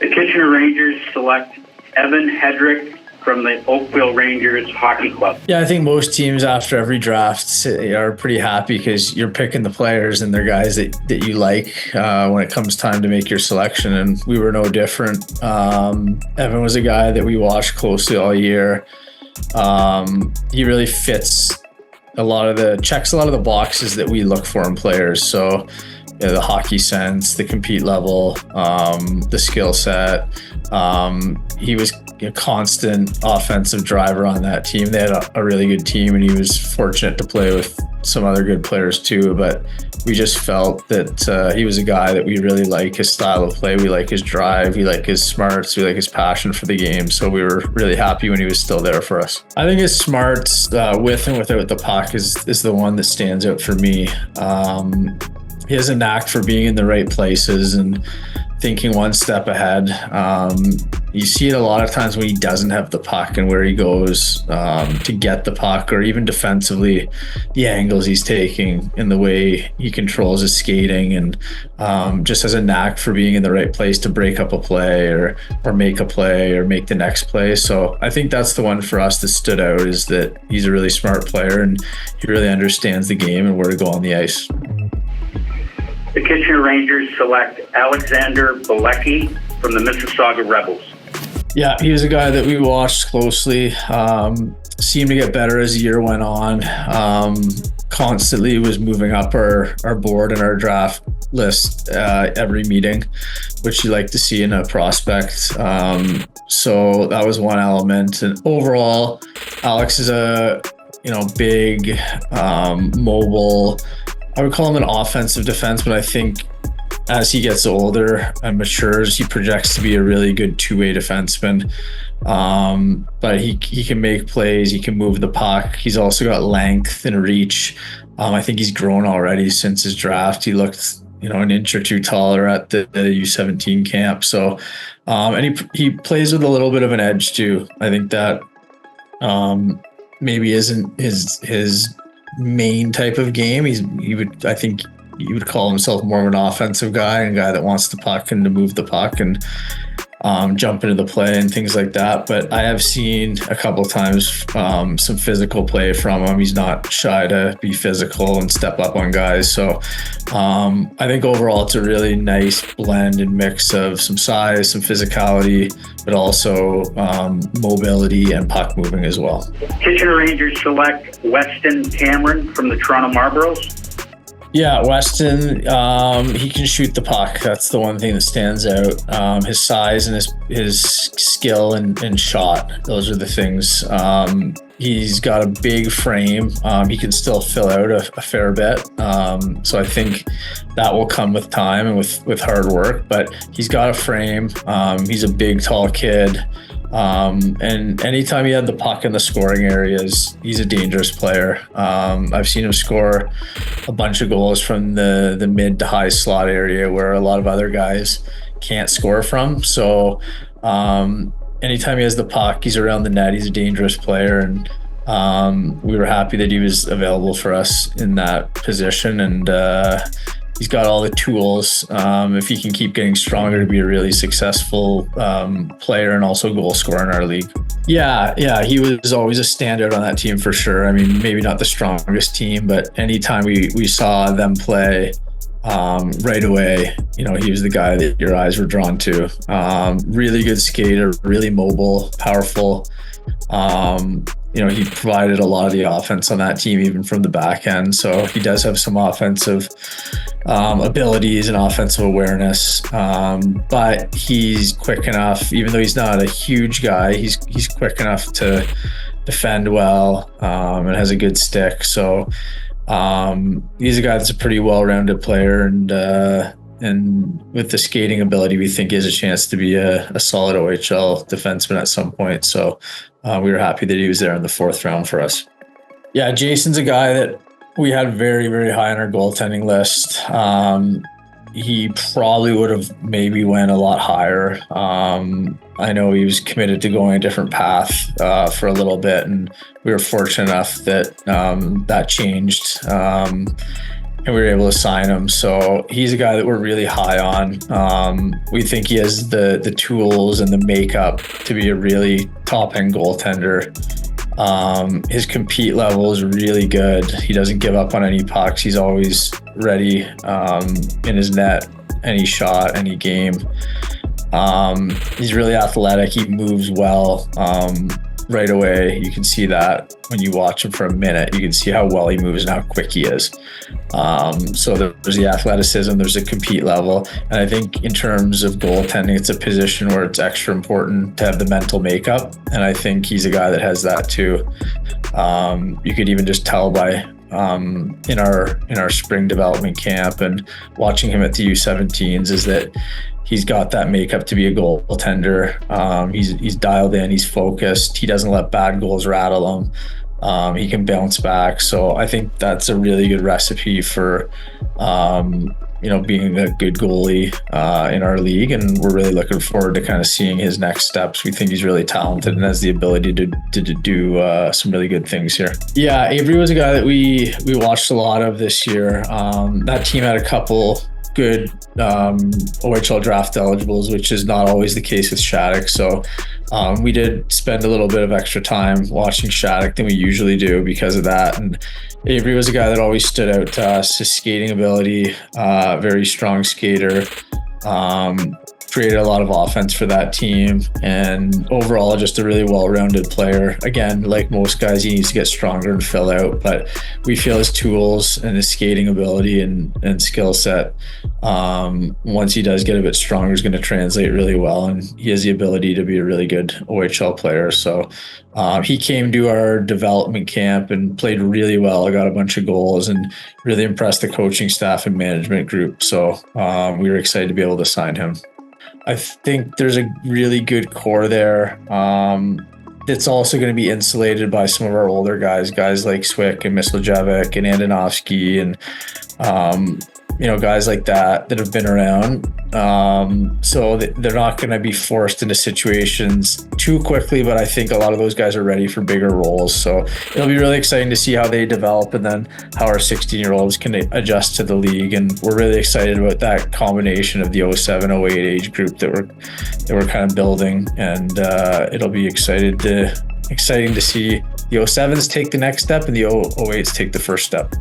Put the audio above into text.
The Kitchener Rangers select Evan Headrick from the Oakville Rangers Hockey Club. Yeah, I think most teams after every draft are pretty happy because you're picking the players and they're guys that you like when it comes time to make your selection, and we were no different. Evan was a guy that we watched closely all year. He really fits checks a lot of the boxes that we look for in players. So the hockey sense, the compete level, the skill set. He was a constant offensive driver on that team. They had a really good team, and he was fortunate to play with some other good players too. But we just felt that he was a guy that we really like his style of play. We like his drive. We like his smarts. We like his passion for the game. So we were really happy when he was still there for us. I think his smarts with and without the puck is the one that stands out for me. He has a knack for being in the right places and thinking one step ahead. You see it a lot of times when he doesn't have the puck and where he goes to get the puck, or even defensively, the angles he's taking and the way he controls his skating, and just has a knack for being in the right place to break up a play or make a play or make the next play. So I think that's the one for us that stood out, is that he's a really smart player and he really understands the game and where to go on the ice. The Kitchener Rangers select Alexander Bilecki from the Mississauga Rebels. Yeah, he was a guy that we watched closely. Seemed to get better as the year went on. Constantly was moving up our board and our draft list every meeting, which you like to see in a prospect. So that was one element. And overall, Alex is a big, mobile. I would call him an offensive defenseman. I think as he gets older and matures, he projects to be a really good two-way defenseman. But he can make plays. He can move the puck. He's also got length and reach. I think he's grown already since his draft. He looked, an inch or two taller at the U17 camp. So, and he plays with a little bit of an edge too. I think that maybe isn't his main type of game. I think you would call himself more of an offensive guy, and a guy that wants the puck and to move the puck and jump into the play and things like that. But I have seen a couple times some physical play from him. He's not shy to be physical and step up on guys. So I think overall it's a really nice blend and mix of some size, some physicality, but also mobility and puck moving as well. Kitchener Rangers select Weston Cameron from the Toronto Marlboros. Yeah, Weston, he can shoot the puck. That's the one thing that stands out. His size and his skill and shot. Those are the things. He's got a big frame. He can still fill out a fair bit. So I think that will come with time and with hard work. But he's got a frame. He's a big, tall kid. And anytime he had the puck in the scoring areas, he's a dangerous player. I've seen him score a bunch of goals from the mid to high slot area where a lot of other guys can't score from. So anytime he has the puck, he's around the net, he's a dangerous player. And we were happy that he was available for us in that position. And he's got all the tools, if he can keep getting stronger, to be a really successful player and also goal scorer in our league. Yeah, he was always a standout on that team for sure. I mean, maybe not the strongest team, but anytime we saw them play right away, he was the guy that your eyes were drawn to. Really good skater, really mobile, powerful. He provided a lot of the offense on that team, even from the back end. So he does have some offensive abilities and offensive awareness. But he's quick enough, even though he's not a huge guy, he's quick enough to defend well and has a good stick. So he's a guy that's a pretty well-rounded player, and with the skating ability, we think he has a chance to be a solid OHL defenseman at some point. So we were happy that he was there in the fourth round for us. Yeah, Jason's a guy that we had very, very high on our goaltending list. He probably would have maybe went a lot higher. I know he was committed to going a different path for a little bit, and we were fortunate enough that that changed. and we were able to sign him. So he's a guy that we're really high on. We think he has the tools and the makeup to be a really top-end goaltender. His compete level is really good. He doesn't give up on any pucks. He's always ready in his net, any shot, any game. He's really athletic. He moves well right away. You can see that when you watch him for a minute. You can see how well he moves and how quick he is. So there's the athleticism, there's a compete level. And I think in terms of goaltending, it's a position where it's extra important to have the mental makeup. And I think he's a guy that has that too. You could even just tell by in our spring development camp and watching him at the U17s is that he's got that makeup to be a goaltender. He's dialed in, he's focused, he doesn't let bad goals rattle him. He can bounce back. So I think that's a really good recipe for being a good goalie in our league, and we're really looking forward to kind of seeing his next steps. We think he's really talented and has the ability to do some really good things here. Yeah, Avry was a guy that we watched a lot of this year. That team had a couple good OHL draft eligibles, which is not always the case with Shattuck. So we did spend a little bit of extra time watching Shattuck than we usually do because of that. And Avry was a guy that always stood out to us. His skating ability, very strong skater, created a lot of offense for that team, and overall just a really well-rounded player. Again, like most guys, he needs to get stronger and fill out, but we feel his tools and his skating ability and skill set, once he does get a bit stronger, is going to translate really well, and he has the ability to be a really good OHL player. So he came to our development camp and played really well. I got a bunch of goals and really impressed the coaching staff and management group. So we were excited to be able to sign him. I think there's a really good core there. It's also going to be insulated by some of our older guys like Swick and Mislojevic and Andonovsky and guys like that have been around. So they're not going to be forced into situations too quickly, but I think a lot of those guys are ready for bigger roles. So it'll be really exciting to see how they develop and then how our 16-year-olds can adjust to the league. And we're really excited about that combination of the 07-08 age group that we're kind of building. And it'll be exciting to see the 07s take the next step and the 08s take the first step.